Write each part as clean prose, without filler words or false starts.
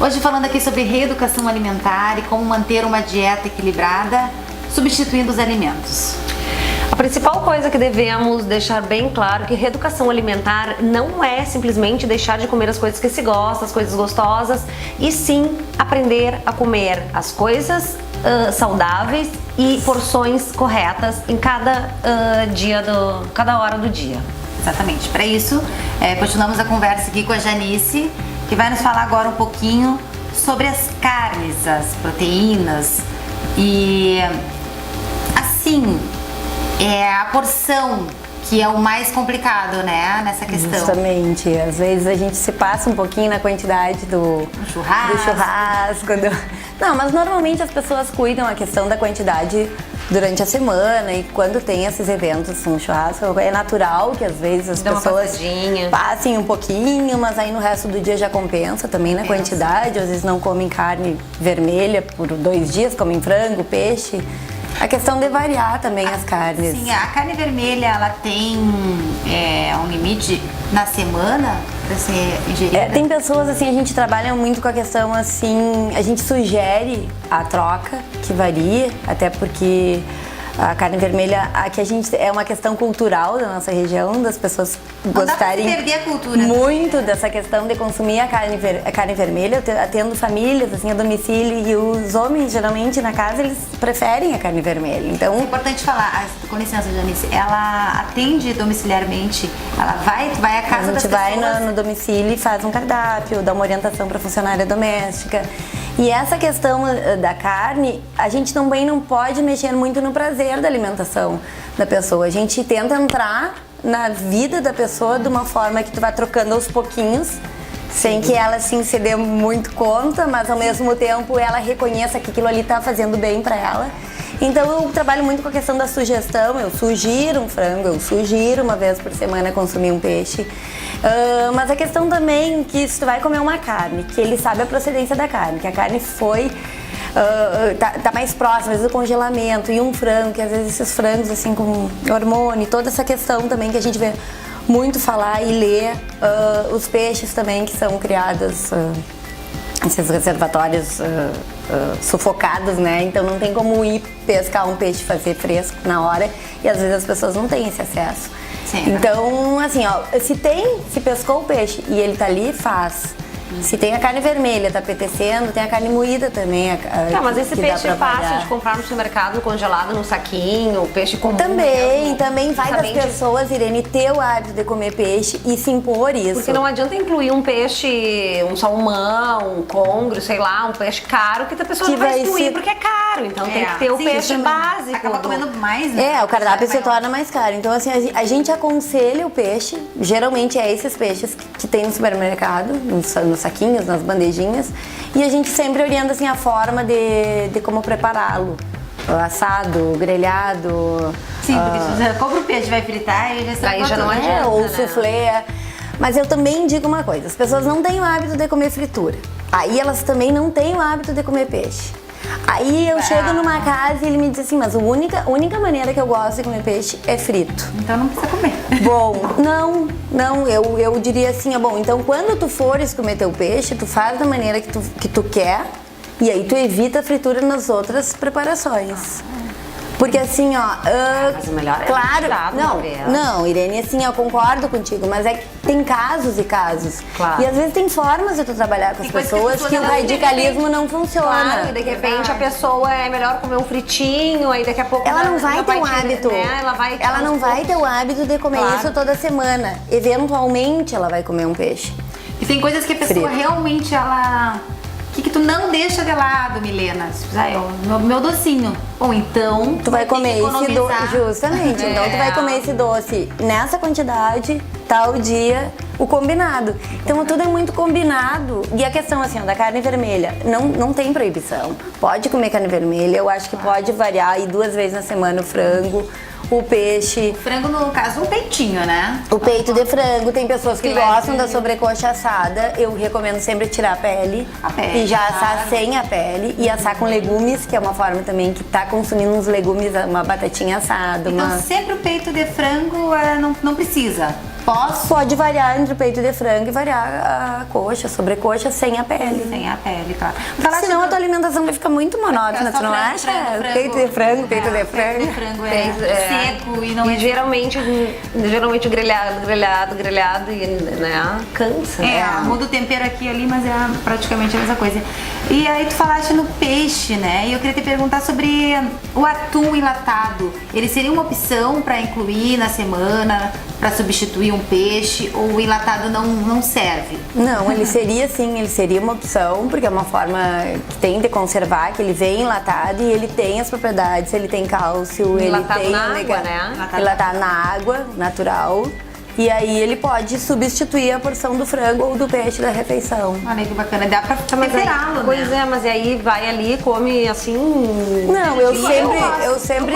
Hoje falando aqui sobre reeducação alimentar e como manter uma dieta equilibrada, substituindo os alimentos. A principal coisa que devemos deixar bem claro é que reeducação alimentar não é simplesmente deixar de comer as coisas que se gosta, as coisas gostosas, e sim aprender a comer as coisas saudáveis e porções corretas em cada cada hora do dia. Exatamente. Para isso, continuamos a conversa aqui com a Janice, que vai nos falar agora um pouquinho sobre as carnes, as proteínas e assim, a porção que é o mais complicado, né, nessa questão. Justamente, às vezes a gente se passa um pouquinho na quantidade do churrasco. Não, mas normalmente as pessoas cuidam a questão da quantidade durante a semana e quando tem esses eventos, um churrasco, é natural que às vezes as pessoas passem um pouquinho, mas aí no resto do dia já compensa também na quantidade, às vezes não comem carne vermelha por 2 dias, comem frango, peixe. A questão de variar também as carnes. Sim, a carne vermelha, ela tem um limite na semana para ser ingerida? Tem pessoas, assim, a gente trabalha muito com a questão, assim, a gente sugere a troca, que varia, até porque a carne vermelha, aqui a gente é uma questão cultural da nossa região, das pessoas gostarem perder a cultura muito dessa questão de consumir a carne vermelha, tendo famílias assim a domicílio, e os homens geralmente na casa eles preferem a carne vermelha. Então é importante falar, com licença, Janice, ela atende domiciliarmente, ela vai à casa das pessoas? A gente vai no domicílio e faz um cardápio, dá uma orientação para a funcionária doméstica. E essa questão da carne, a gente também não pode mexer muito no prazer da alimentação da pessoa. A gente tenta entrar na vida da pessoa de uma forma que tu vai trocando aos pouquinhos, sem que ela assim se dê muito conta, mas ao mesmo tempo ela reconheça que aquilo ali tá fazendo bem para ela. Então eu trabalho muito com a questão da sugestão, eu sugiro um frango, eu sugiro uma vez por semana consumir um peixe. Mas a questão também que se tu vai comer uma carne, que ele sabe a procedência da carne, que a carne foi, tá mais próxima, às vezes do congelamento, e um frango, que às vezes esses frangos assim com hormônio, toda essa questão também que a gente vê muito falar e ler, os peixes também que são criados, esses reservatórios sufocados, né? Então não tem como ir pescar um peixe, fazer fresco na hora, e às vezes as pessoas não têm esse acesso. Sim. Então, assim, ó, se pescou o peixe e ele tá ali, faz. Se tem a carne vermelha, tá apetecendo, tem a carne moída também. Não, mas esse peixe é fácil de comprar no supermercado, congelado no saquinho, peixe comum. Também vai das pessoas, Irene, ter o hábito de comer peixe e se impor isso. Porque não adianta incluir um peixe, um salmão, um congro, sei lá, um peixe caro, que a pessoa não vai excluir porque é caro. Então tem que ter o peixe básico. Acaba comendo mais, né? O cardápio se torna mais caro. Então, assim, a gente aconselha o peixe, geralmente é esses peixes que tem no supermercado, nos saquinhos, nas bandejinhas, e a gente sempre orienta assim a forma de como prepará-lo, assado, grelhado. Sim, porque se você compra o peixe, vai fritar e já não adianta, ou soufflé. Mas eu também digo uma coisa, as pessoas não têm o hábito de comer fritura, aí elas também não têm o hábito de comer peixe. Aí eu chego numa casa e ele me diz assim, mas a única maneira que eu gosto de comer peixe é frito. Então não precisa comer. Bom, não, eu diria assim, bom, então quando tu fores comer teu peixe, tu faz da maneira que tu quer, e aí tu evita a fritura nas outras preparações. Porque assim, mas o melhor é claro, não, Irene, assim, eu concordo contigo, mas é que tem casos e casos. Claro. E às vezes tem formas de tu trabalhar com as pessoas que o radicalismo não funciona. Claro, e de repente a pessoa é melhor comer um fritinho, aí daqui a pouco ela não vai ter o hábito. Ela não vai ter o hábito de comer isso toda semana. Eventualmente ela vai comer um peixe. E tem coisas que a pessoa realmente que tu não deixa de lado, Milena? Meu docinho. Ou então tu vai comer esse doce, justamente. Então tu vai comer esse doce nessa quantidade, tal dia, o combinado. Então tudo é muito combinado. E a questão assim, da carne vermelha, não tem proibição. Pode comer carne vermelha, eu acho que pode variar aí 2 vezes na semana o frango, o peixe. Frango, no caso, um peitinho, né? O peito de frango. Tem pessoas que gostam da sobrecoxa assada. Eu recomendo sempre tirar a pele. E já assar sem a pele. E assar com legumes, que é uma forma também que tá consumindo uns legumes, uma batatinha assada. Então sempre o peito de frango não precisa? Posso? Pode variar entre o peito de frango e variar a coxa, sobrecoxa, sem a pele. Sem a pele, claro. Senão a tua alimentação vai ficar muito monótona, tu não acha? Peito de frango, peito de frango. Peito de frango é seco e não é... Geralmente grelhado e, né, cansa. Muda o tempero aqui e ali, mas é praticamente a mesma coisa. E aí tu falaste no peixe, né? E eu queria te perguntar sobre o atum enlatado. Ele seria uma opção para incluir na semana, para substituir um peixe, ou o enlatado não serve? Não, ele seria uma opção, porque é uma forma que tem de conservar, que ele vem enlatado e ele tem as propriedades, ele tem cálcio, Enlatado ele tem na água, né? Enlatado na água, natural. E aí ele pode substituir a porção do frango ou do peixe da refeição. Olha que bacana, dá pra temperá-lo, né? Pois é, mas aí vai ali, come assim... Não, eu sempre...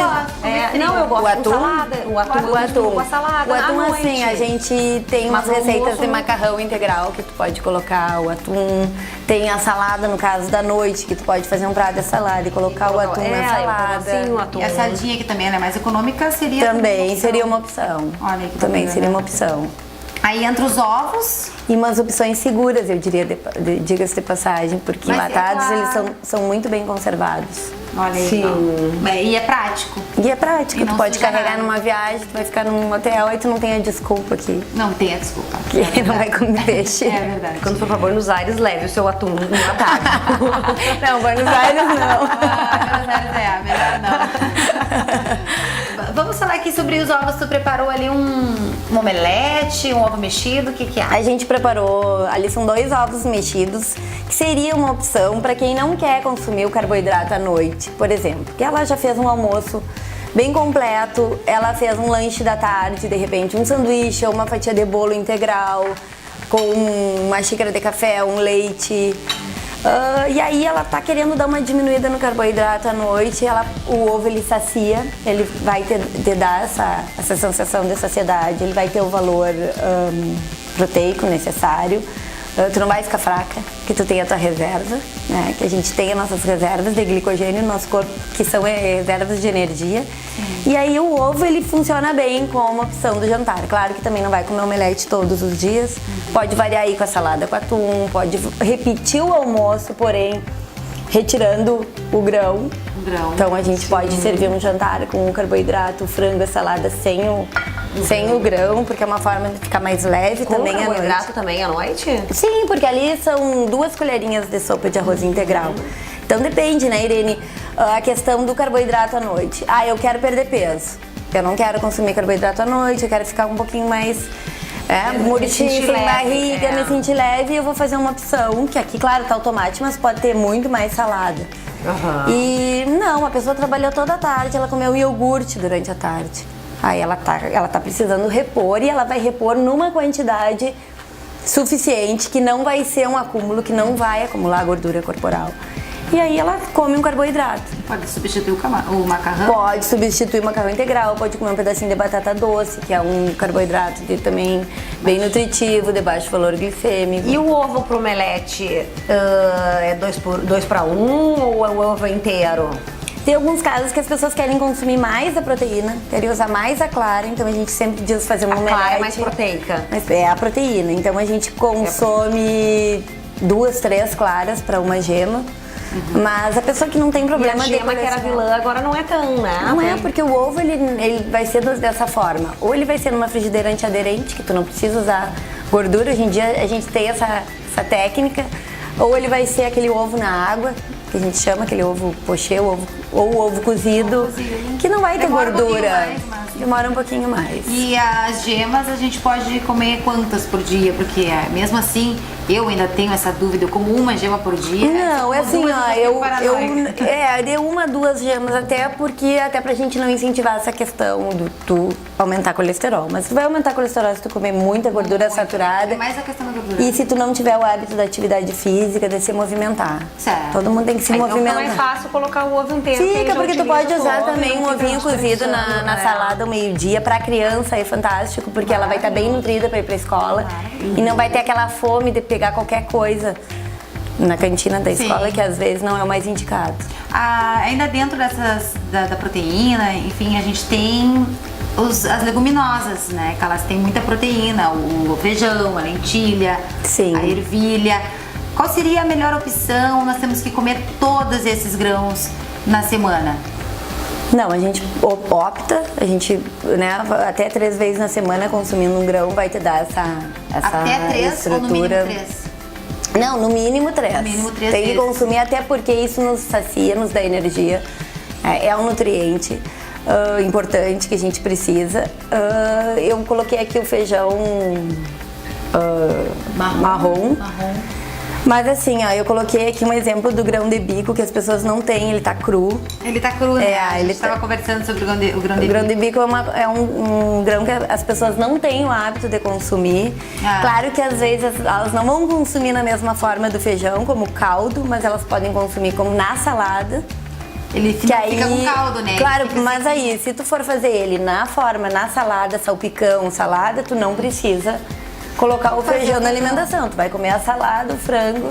Não, eu gosto o atum, com salada. O atum com a salada. O atum, à noite. assim, a gente tem umas Mas no receitas almoço, de macarrão integral que tu pode colocar o atum. Tem a salada, no caso da noite, que tu pode fazer um prato de salada e colocar o atum na salada. O atum. E a sardinha, que também é mais econômica, seria... Também seria uma opção. Olha que Também bacana. seria uma opção. Aí entra os ovos. E umas opções seguras, eu diria, diga-se de passagem, porque Mas enlatados eles são muito bem conservados. Olha aí. Sim. Então. E é prático. E é prático, E tu não pode suja carregar nada. numa viagem, tu vai ficar num hotel e tu não tem a desculpa que Não tem a desculpa. não vai comer peixe. É verdade. Quando for pra Buenos Aires, leve o seu atum enlatado. Não, Buenos Aires não. Melhor não. Vamos falar aqui sobre os ovos. Tu preparou ali um omelete, um ovo mexido, o que é? A gente preparou, ali são 2 ovos mexidos, que seria uma opção para quem não quer consumir o carboidrato à noite, por exemplo. Porque ela já fez um almoço bem completo, ela fez um lanche da tarde, de repente um sanduíche ou uma fatia de bolo integral, com uma xícara de café, um leite. E aí ela tá querendo dar uma diminuída no carboidrato à noite, o ovo ele sacia, ele vai te dar essa sensação de saciedade, ele vai ter o valor proteico necessário. Tu não vai ficar fraca, que tu tem a tua reserva, né? Que a gente tem as nossas reservas de glicogênio no nosso corpo, que são reservas de energia. E aí o ovo, ele funciona bem como opção do jantar. Claro que também não vai comer omelete todos os dias. Pode variar aí com a salada com atum, pode repetir o almoço, porém retirando o grão. Então a gente pode servir um jantar com o carboidrato, o frango, a salada sem o grão, porque é uma forma de ficar mais leve Com também à noite. carboidrato também à noite? Sim, porque ali são 2 colherinhas de sopa de arroz integral. Então depende, né, Irene? A questão do carboidrato à noite. Eu quero perder peso. Eu não quero consumir carboidrato à noite, eu quero ficar um pouquinho mais murchinho, sem barriga, me sentir leve, e eu vou fazer uma opção, que aqui, claro, tá automático, mas pode ter muito mais salada. E não, a pessoa trabalhou toda a tarde, ela comeu iogurte durante a tarde. Aí ela tá precisando repor, e ela vai repor numa quantidade suficiente, que não vai ser um acúmulo, que não vai acumular gordura corporal. E aí ela come um carboidrato. Pode substituir o macarrão? Pode substituir o macarrão integral, pode comer um pedacinho de batata doce, que é um carboidrato também bem nutritivo, de baixo valor glicêmico. E o ovo pro omelete é 2 para 1 ou é o ovo inteiro? Tem alguns casos que as pessoas querem consumir mais a proteína, querem usar mais a clara, então a gente sempre diz fazer uma omelete. A clara é mais proteica. Mas é a proteína, então a gente consome 2, 3 claras para uma gema. Mas a pessoa que não tem problema E a gema, que era vilã, agora não é tão, né? Não é, porque o ovo ele vai ser dessa forma. Ou ele vai ser numa frigideira antiaderente, que tu não precisa usar gordura. Hoje em dia a gente tem essa técnica. Ou ele vai ser aquele ovo na água, que a gente chama aquele ovo pochê, ou o ovo cozido, que não vai ter gordura. Demora um pouquinho mais. E as gemas a gente pode comer quantas por dia? Porque mesmo assim, eu ainda tenho essa dúvida. Eu como uma gema por dia. Não, é assim, de 1 a 2 gemas, até pra gente não incentivar essa questão do tu aumentar colesterol. Mas tu vai aumentar colesterol se tu comer muita gordura saturada. É mais a questão da gordura. E se tu não tiver o hábito da atividade física, de se movimentar. Certo. Todo mundo tem que se Então movimentar. fica mais fácil colocar o ovo inteiro. Fica, porque tu pode usar também um ovo, ovinho cozido na salada ao meio-dia. Pra criança é fantástico, porque ela vai estar bem nutrida pra ir pra escola. E não vai ter aquela fome de pegar qualquer coisa na cantina da escola, que às vezes não é o mais indicado. Ainda dentro da proteína, enfim, a gente tem as leguminosas, né? Que elas têm muita proteína, o feijão, a lentilha, Sim. a ervilha. Qual seria a melhor opção? Nós temos que comer todos esses grãos na semana. Não, a gente opta, a gente, né, até 3 vezes na semana consumindo um grão vai te dar essa Até 3 estrutura. ou no mínimo 3? Não, no mínimo 3. No mínimo 3 Tem que vezes. consumir até porque isso nos sacia, nos dá energia. É um nutriente importante que a gente precisa. Eu coloquei aqui o feijão marrom. Mas assim, ó, eu coloquei aqui um exemplo do grão de bico que as pessoas não têm, ele tá cru. Ele tá cru, né? A gente ele estava conversando sobre o grão de O grão de bico é um grão que as pessoas não têm o hábito de consumir. Claro que às vezes elas não vão consumir na mesma forma do feijão, como caldo, mas elas podem consumir como na salada. Ele fica com caldo, né? Claro, mas aí, se tu for fazer ele na salada, salpicão, salada, tu não precisa colocar o feijão na alimentação. Tu vai comer a salada, o frango.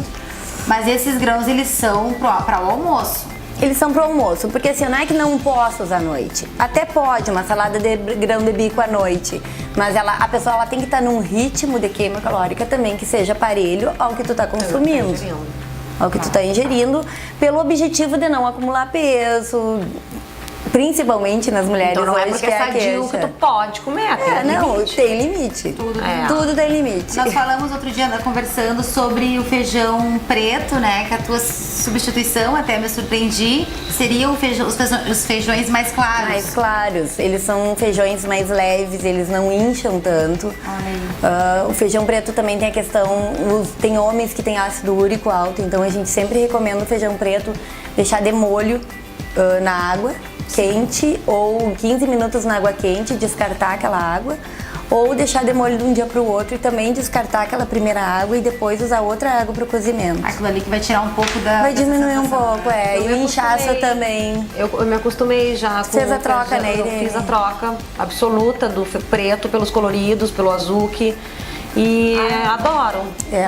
Mas esses grãos, eles são para o almoço. Eles são pro almoço, porque assim, não é que não posso usar à noite. Até pode, uma salada de grão de bico à noite. Mas a pessoa ela tem que estar num ritmo de queima calórica também que seja parelho ao que tu tá consumindo. Ao que tu tá ingerindo, pelo objetivo de não acumular peso, principalmente nas mulheres Então não é hoje, porque que é a sadio que tu pode comer. tem limite. Tudo tem limite. Nós falamos outro dia conversando sobre o feijão preto, né? Que a tua substituição, até me surpreendi, seriam os feijões mais claros. Mais claros. Eles são feijões mais leves, eles não incham tanto. O feijão preto também tem a questão, tem homens que têm ácido úrico alto, então a gente sempre recomenda o feijão preto deixar de molho na água quente ou 15 minutos na água quente, descartar aquela água, ou deixar de molho de um dia para o outro e também descartar aquela primeira água e depois usar outra água para o cozimento. Aquilo ali que vai tirar um pouco da... Vai diminuir um pouco, né? e o inchaço também. Eu me acostumei já com Fez a troca, né, Eu Irene? fiz a troca absoluta do preto pelos coloridos, pelo azul e adoro.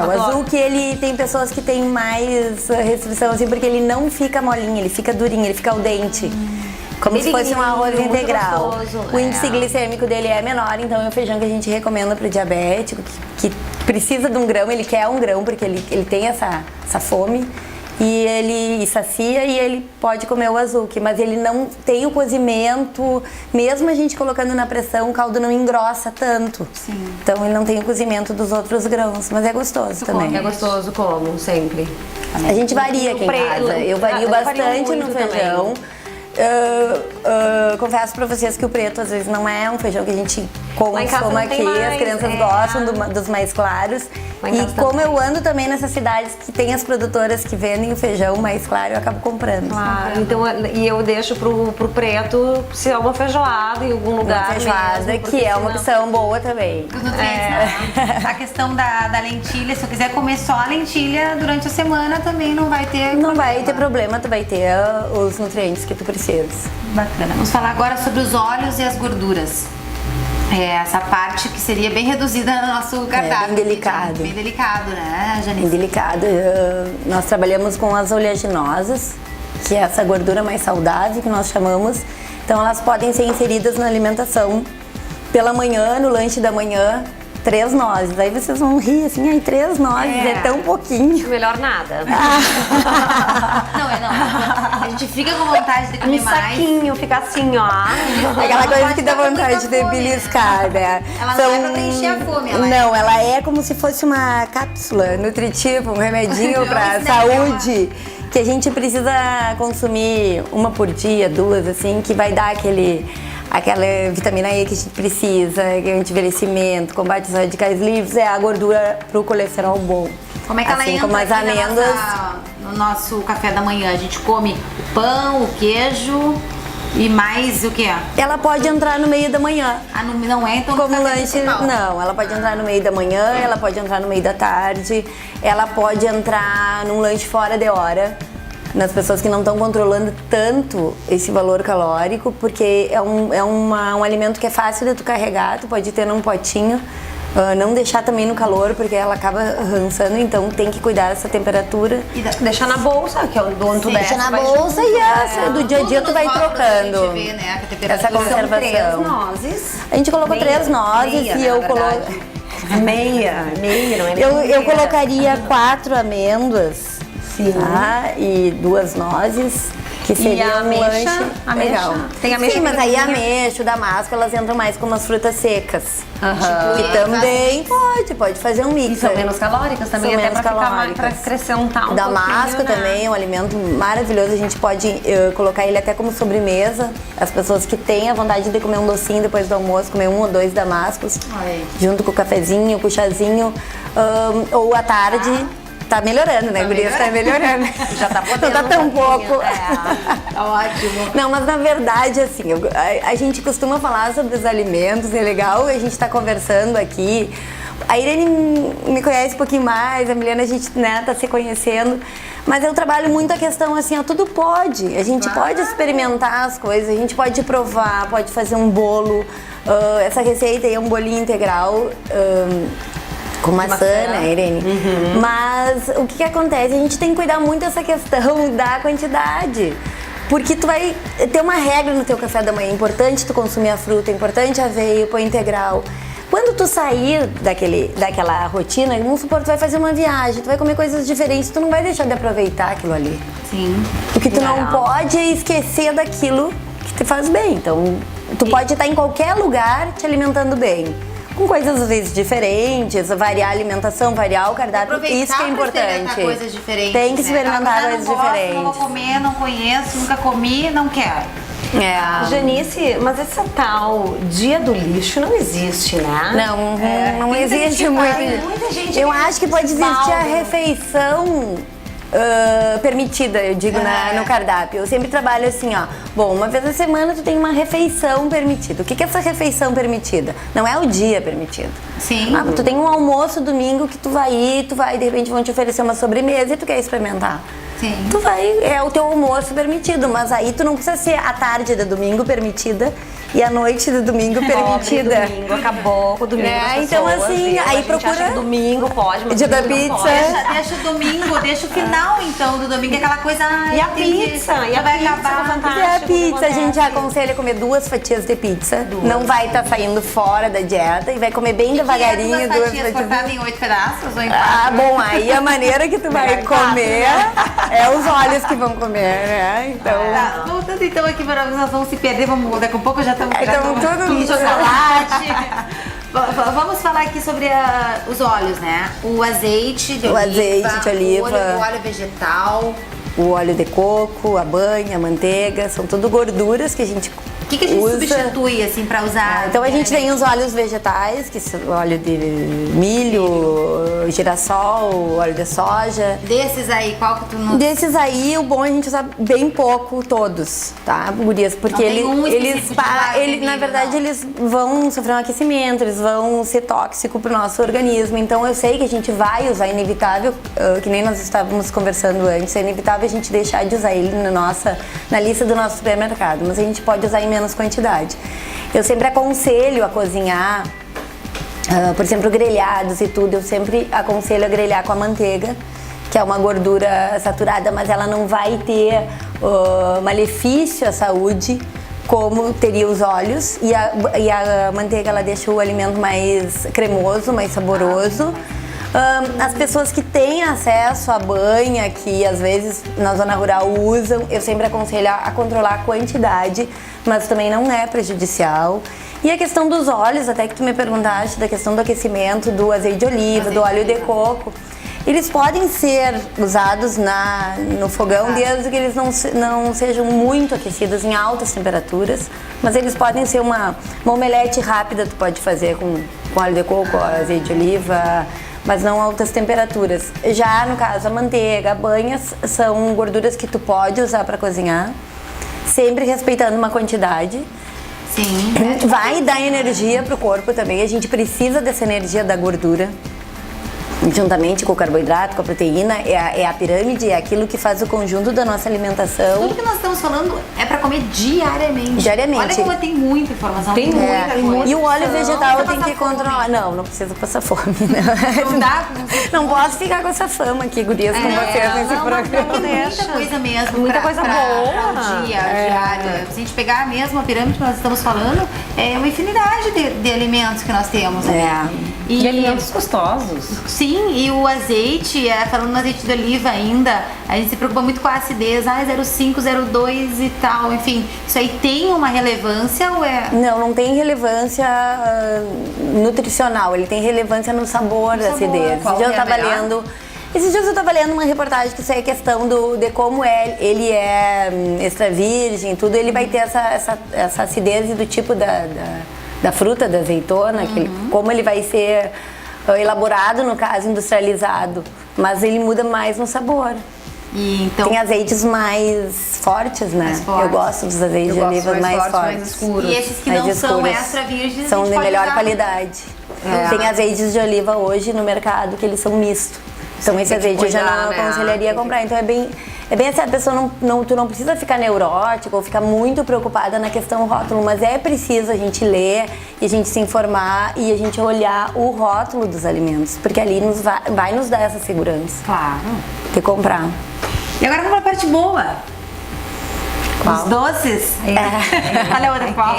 O azul que ele tem pessoas que têm mais restrição assim, porque ele não fica molinho, ele fica durinho, ele fica al dente. Como se fosse um arroz muito integral. gostoso, O índice glicêmico dele é menor, então é um feijão que a gente recomenda para o diabético, que precisa de um grão, ele quer um grão, porque ele tem essa fome. E ele sacia e ele pode comer o azuki, mas ele não tem o cozimento, mesmo a gente colocando na pressão, o caldo não engrossa tanto. Sim. Então ele não tem o cozimento dos outros grãos, mas é gostoso também. É gostoso como, sempre. A gente varia aqui em casa, eu vario bastante no feijão. Confesso pra vocês que o preto às vezes não é um feijão que a gente consome aqui, as crianças gostam dos mais claros. E como eu ando também nessas cidades que tem as produtoras que vendem o feijão mais claro, eu acabo comprando. Claro, então, e eu deixo pro preto se é uma feijoada em algum lugar. Uma feijoada, mesmo, que é uma opção boa também. Os nutrientes, né? A questão da lentilha, se eu quiser comer só a lentilha durante a semana, também não vai ter Não vai ter problema, tu vai ter os nutrientes que tu precisas. Bacana. Vamos falar agora sobre os óleos e as gorduras. Essa parte que seria bem reduzida no nosso cardápio. Bem delicado. Bem delicado, né, Janice? Bem delicado. Nós trabalhamos com as oleaginosas, que é essa gordura mais saudável que nós chamamos. Então elas podem ser inseridas na alimentação pela manhã, no lanche da manhã. 3 nozes. Aí vocês vão rir assim, ai, 3 nozes é tão pouquinho. Melhor nada. Não. A gente fica com vontade de comer mais. Saquinho, fica assim, ó. Aquela coisa que dá vontade de beliscar, né? Ela não é pra encher a fome, Não, ela é como se fosse uma cápsula nutritiva, um remedinho pra saúde. Que a gente precisa consumir 1 por dia, 2, assim, que vai dar aquela vitamina E que a gente precisa, que é o envelhecimento, combate aos radicais livres, é a gordura pro colesterol bom. Como é que ela assim entra como as aqui amêndoas. no nosso café da manhã? A gente come o pão, o queijo e mais o quê? Ela pode entrar no meio da manhã. Não é então Como café lanche, principal. não, ela pode entrar no meio da manhã, ela pode entrar no meio da tarde, ela pode entrar num lanche fora de hora, nas pessoas que não estão controlando tanto esse valor calórico, porque é um alimento que é fácil de tu carregar, tu pode ter num potinho, Não deixar também no calor, porque ela acaba rançando, então tem que cuidar dessa temperatura. E deixar na bolsa, que é onde tu Deixa desce, na vai bolsa e do dia a dia tu vai trocando. A gente vê, né, que a temperatura Essa conservação. 3 nozes. A gente colocou 3 nozes meia, e eu na coloquei. verdade. Meia, não é nem Eu meia. colocaria 4 amêndoas, Sim. tá? E 2 nozes, que seria a um ameixa? lanche Ameixa? legal. Tem ameixa Sim, mas aí a pequenininha? ameixa, o damasco, elas entram mais como as frutas secas. Aham. Que também pode fazer um mix. E são menos calóricas também, São até menos pra ficar mais, pra calóricas. acrescentar um Damasco pouquinho, né? também é um alimento maravilhoso. A gente pode colocar ele até como sobremesa. As pessoas que têm a vontade de comer um docinho depois do almoço, comer 1 ou 2 damascos, Ai. junto com o cafezinho, com o chazinho, ou à tarde. Tá melhorando, né, gurias? Tá melhorando. Já tá podendo Não tá tão um pouquinho, pouco. Tá ótimo. Não, mas na verdade, assim, a gente costuma falar sobre os alimentos, é legal a gente tá conversando aqui. A Irene me conhece um pouquinho mais, a Milena a gente, né, tá se conhecendo. Mas eu trabalho muito a questão assim, ó, tudo pode. A gente pode experimentar as coisas, a gente pode provar, pode fazer um bolo. Essa receita aí é um bolinho integral. Com maçã, né, Irene? Mas o que acontece? A gente tem que cuidar muito dessa questão da quantidade. Porque tu vai ter uma regra no teu café da manhã. É importante tu consumir a fruta, é importante a aveia, o pão integral. Quando tu sair daquela rotina, vamos supor, tu vai fazer uma viagem, tu vai comer coisas diferentes, tu não vai deixar de aproveitar aquilo ali. Sim. O que tu não pode é esquecer daquilo que te faz bem. Então, tu pode estar em qualquer lugar te alimentando bem. Com coisas às vezes diferentes, variar a alimentação, variar o cardápio, Aproveitar isso que é pra importante. experimentar coisas diferentes. Tem que né? experimentar coisas Não gosto, diferentes. não vou comer, não conheço, nunca comi, não quero. Janice, mas essa tal dia do lixo não existe, né? Não existe muito. muita gente Eu que acho que pode existir a balde. refeição permitida, eu digo, no cardápio. Eu sempre trabalho assim, ó. Bom, uma vez na semana tu tem uma refeição permitida. O que é essa refeição permitida? Não é o dia permitido. Sim. Tu tem um almoço domingo que tu vai, de repente vão te oferecer uma sobremesa e tu quer experimentar. Sim. Tu vai, é o teu almoço permitido, mas aí tu não precisa ser a tarde de domingo permitida e a noite de domingo permitida. Pobre, domingo acabou com o domingo das então pessoas, assim, viu? aí A gente procura acha que domingo pode, mas dia da domingo não pizza. pode. Deixa o domingo, deixa o final então do domingo, aquela coisa. E a pizza? E a vai pizza acabar. fantástico. É a que pizza, a gente acontece. aconselha comer 2 fatias de pizza. Não vai estar saindo fora da dieta e vai comer bem devagarinho E 2 duas fatias fatias. cortadas em 8 pedaços ou em 4? Ah, bom, aí a maneira que tu vai comer é os olhos que vão comer, né? Então. Tá, voltando então aqui para nós vamos se perder, daqui a pouco já estamos Então, tudo chocolate. Vamos falar aqui sobre os óleos, né? O azeite de O oliva, azeite de oliva. o óleo vegetal. O óleo de coco, a banha, a manteiga, são tudo gorduras que a gente O que a gente usa. substitui assim para usar? Então a gente tem os óleos vegetais, que são óleo de milho, girassol, óleo de soja. Desses aí, qual que tu não... Desses aí, o bom é a gente usar bem pouco todos, tá, gurias? Porque Não tem um eles, específico de óleo de na milho, verdade, não. eles vão sofrer um aquecimento, eles vão ser tóxicos pro nosso organismo. Então eu sei que a gente vai usar, é inevitável, que nem nós estávamos conversando antes, é inevitável a gente deixar de usar ele na lista do nosso supermercado, mas a gente pode usar em menos quantidade. Eu sempre aconselho a cozinhar, por exemplo, grelhados e tudo, eu sempre aconselho a grelhar com a manteiga, que é uma gordura saturada, mas ela não vai ter malefício à saúde como teria os óleos, e a manteiga ela deixa o alimento mais cremoso, mais saboroso. As pessoas que têm acesso à banha, que às vezes na zona rural usam, eu sempre aconselho a controlar a quantidade, mas também não é prejudicial. E a questão dos óleos, até que tu me perguntaste da questão do aquecimento, do azeite de oliva, do óleo de coco, eles podem ser usados no fogão desde que eles não sejam muito aquecidos em altas temperaturas, mas eles podem ser uma omelete rápida, tu pode fazer com óleo de coco, azeite de oliva, mas não altas temperaturas. Já no caso, a manteiga, a banha são gorduras que tu pode usar para cozinhar, sempre respeitando uma quantidade. Sim. Vai dar energia pro corpo também, a gente precisa dessa energia da gordura. juntamente com o carboidrato, com a proteína, é a pirâmide, é aquilo que faz o conjunto da nossa alimentação. Tudo que nós estamos falando é pra comer diariamente. Diariamente. Olha como tem muita informação. Tem muita coisa. E o óleo vegetal Não tem que precisa passar controlar. fome. Não precisa passar fome. Né? Não dá? Não posso ficar com essa fama aqui, gurias, com vocês nesse programa. Tem muita coisa mesmo. Muita coisa pra boa. o diário. Se a gente pegar mesmo a pirâmide que nós estamos falando, é uma infinidade de alimentos que nós temos. Né? E alimentos gostosos. Sim, e o azeite, falando no azeite de oliva ainda, a gente se preocupa muito com a acidez, 0,5, 0,2 e tal, enfim. Isso aí tem uma relevância ou é... Não tem relevância nutricional, ele tem relevância no sabor da acidez. Esses dias eu tava lendo uma reportagem que isso aí é questão de como ele é extra virgem, tudo, ele vai ter essa acidez do tipo da fruta, da azeitona, como ele vai ser elaborado, no caso, industrializado, mas ele muda mais no sabor. E então, tem azeites mais fortes, né? Mais fortes. Eu gosto dos azeites de oliva mais fortes. Mais escuros. E esses que mais não são escuros. extra virgens, são a gente de pode melhor usar. qualidade. Tem azeites de oliva hoje no mercado que eles são mistos. Então esse azeite eu já não aconselharia a comprar. Então é bem assim, a pessoa tu não precisa ficar neurótica ou ficar muito preocupada na questão rótulo, mas é preciso a gente ler e a gente se informar e a gente olhar o rótulo dos alimentos, porque ali vai nos dar essa segurança Claro. de comprar. E agora vamos pra parte boa. Qual? Os doces. Olha a outra qual.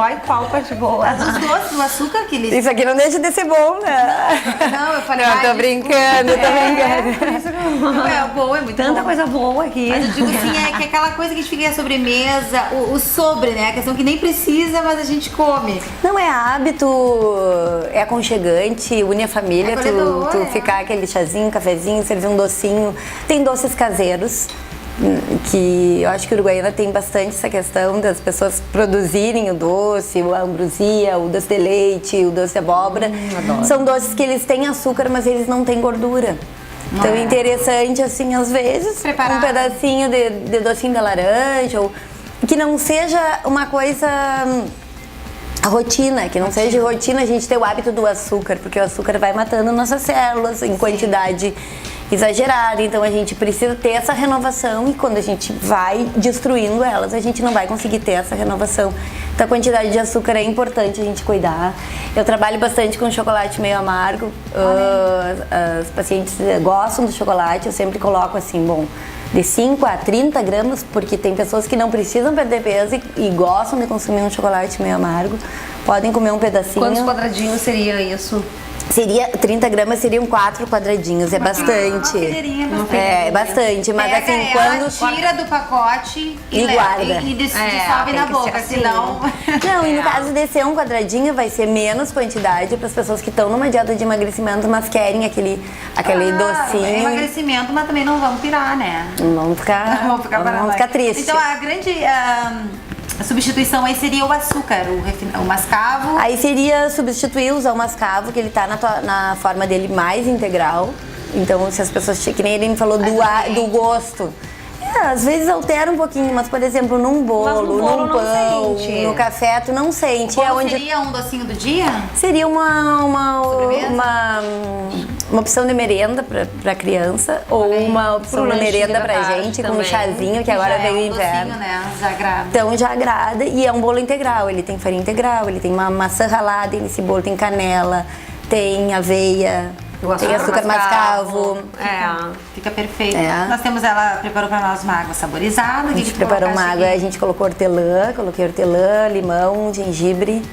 Ai, qual parte boa? Os doces, o açúcar que eles... Isso aqui não deixa de ser bom, né? Não, eu falei... Não, tô brincando, É bom, é muito Tanta bom. coisa boa aqui. Mas eu digo assim, é que aquela coisa que a gente fica à sobremesa, o sobre, né? A questão que nem precisa, mas a gente come. Não é hábito, é aconchegante, une a família, É acolhedor, tu é. ficar aquele chazinho, cafezinho, servir um docinho. Tem doces caseiros, que eu acho que o Uruguaiana tem bastante essa questão das pessoas produzirem o doce, a ambrosia, o doce de leite, o doce de abóbora. São doces que eles têm açúcar, mas eles não têm gordura. Então é interessante, assim, às vezes, Preparar. um pedacinho de docinho de laranja, ou que não seja uma coisa... A rotina, que não seja rotina a gente ter o hábito do açúcar, porque o açúcar vai matando nossas células em quantidade exagerada, então a gente precisa ter essa renovação e quando a gente vai destruindo elas, a gente não vai conseguir ter essa renovação. Então a quantidade de açúcar é importante a gente cuidar. Eu trabalho bastante com chocolate meio amargo, as pacientes gostam do chocolate, eu sempre coloco assim, bom, de 5 a 30 gramas, porque tem pessoas que não precisam perder peso e gostam de consumir um chocolate meio amargo. Podem comer um pedacinho. Quantos quadradinhos seria isso? 30 gramas seriam 4 quadradinhos, é bastante. colherinha, bastante. É bastante, mas Pega assim, ela, quando... tira do pacote E guarda. E dissolve tem na que boca, ser assim. senão... Não, e no caso de ser um quadradinho, vai ser menos quantidade para as pessoas que estão numa dieta de emagrecimento, mas querem aquele É docinho. emagrecimento, mas também não vamos pirar, né? Não vamos ficar, Vamos ficar tristes. Então a grande a substituição aí seria o açúcar, o mascavo. Aí seria substituir, usar o mascavo, que ele tá na forma dele mais integral. Então, se as pessoas... Que nem ele falou do gosto. Às vezes altera um pouquinho, mas, por exemplo, num bolo, bolo num não pão, sente. no café, tu não sente. Qual seria um docinho do dia? Seria uma Sobremesa? opção de merenda pra criança, ou uma opção Pro de lanchinho merenda da pra tarde gente, com um também. chazinho, que agora Já veio o um inverno. docinho, né? Já agrada. Então já agrada e é um bolo integral, ele tem farinha integral, ele tem uma maçã ralada, e nesse bolo tem canela, tem aveia, tem açúcar mascavo. Fica perfeito. É. Nós temos, ela preparou pra nós uma água saborizada. A gente preparou uma água, a gente colocou coloquei hortelã, limão, gengibre.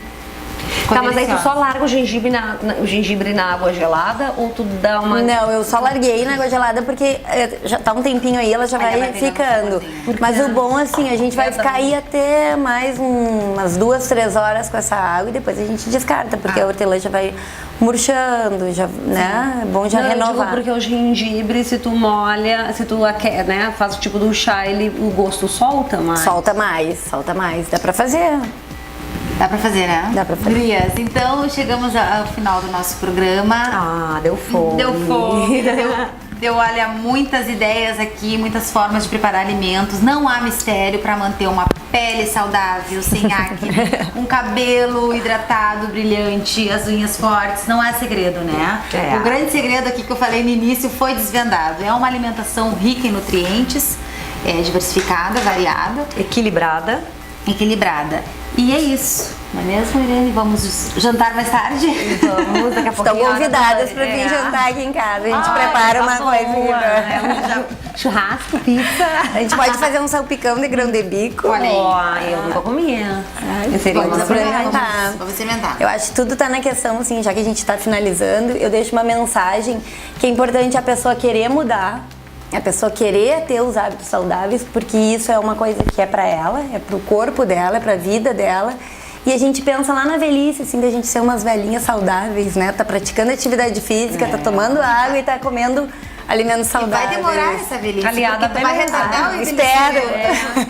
Tá, mas aí tu só larga o gengibre na água gelada ou tu dá uma... Não, eu só larguei na água gelada porque já tá um tempinho aí, ela já Aí vai vai pegando ficando. saborzinho. Mas o bom, assim, a gente vai ficar aí até mais umas 2, 3 horas com essa água e depois a gente descarta, porque a hortelã já vai murchando, já, né? É bom já Não, eu digo renovar. porque o gengibre, se tu molha, se tu né, faz o tipo do chá, o gosto solta mais. Solta mais, dá pra fazer. Dá pra fazer, né? Dá pra fazer. Gurias, então chegamos ao final do nosso programa. Ah, deu fome. Deu fome, deu, olha, muitas ideias aqui, muitas formas de preparar alimentos. Não há mistério para manter uma pele saudável, sem acne, um cabelo hidratado, brilhante, as unhas fortes. Não há segredo, né? O grande segredo aqui que eu falei no início foi desvendado. É uma alimentação rica em nutrientes, diversificada, variada, Equilibrada. E é isso, não é mesmo, Irene? Vamos jantar mais tarde? Vamos, daqui a pouco. Estão convidadas para vir jantar aqui em casa. A gente prepara uma coisa. Churrasco, pizza. A gente pode fazer um salpicão de grão de bico. Olha aí. Eu nunca comia. Vamos experimentar. Vamos experimentar. Eu acho que tudo tá na questão, assim, já que a gente tá finalizando, eu deixo uma mensagem que é importante a pessoa querer mudar, a pessoa querer ter os hábitos saudáveis, porque isso é uma coisa que é pra ela, é pro corpo dela, é pra vida dela. E a gente pensa lá na velhice, assim, da gente ser umas velhinhas saudáveis, né? Tá praticando atividade física, tá tomando água e tá comendo alimentos saudáveis. E vai demorar essa velhice. Aliada porque tu vai retardar o Espero.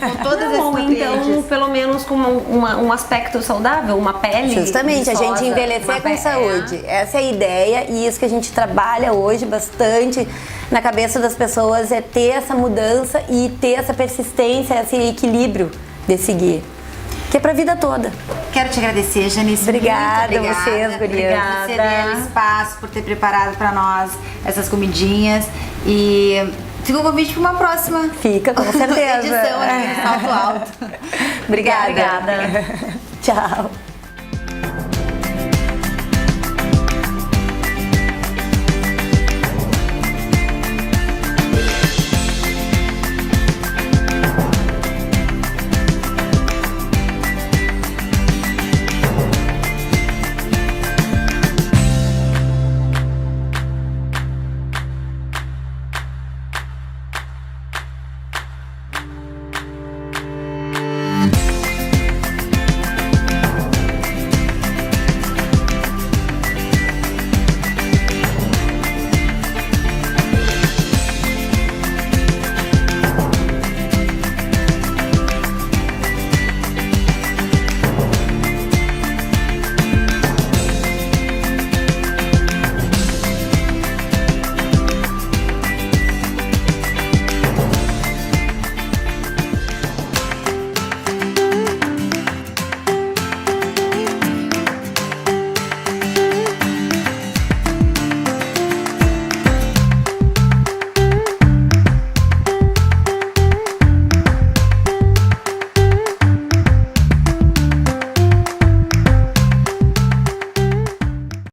com todas as Ou então, pelo menos com um aspecto saudável, uma pele Justamente, a viçosa, gente envelhecer com saúde. Essa é a ideia e isso que a gente trabalha hoje bastante na cabeça das pessoas é ter essa mudança e ter essa persistência, esse equilíbrio de seguir. Que é pra vida toda. Quero te agradecer, Janice. Obrigada muito a vocês, gurias. Por ceder o espaço, por ter preparado pra nós essas comidinhas. E fica o convite pra uma próxima. Fica, com certeza. Edição aqui no Salto Alto. Obrigada. Obrigada. Tchau.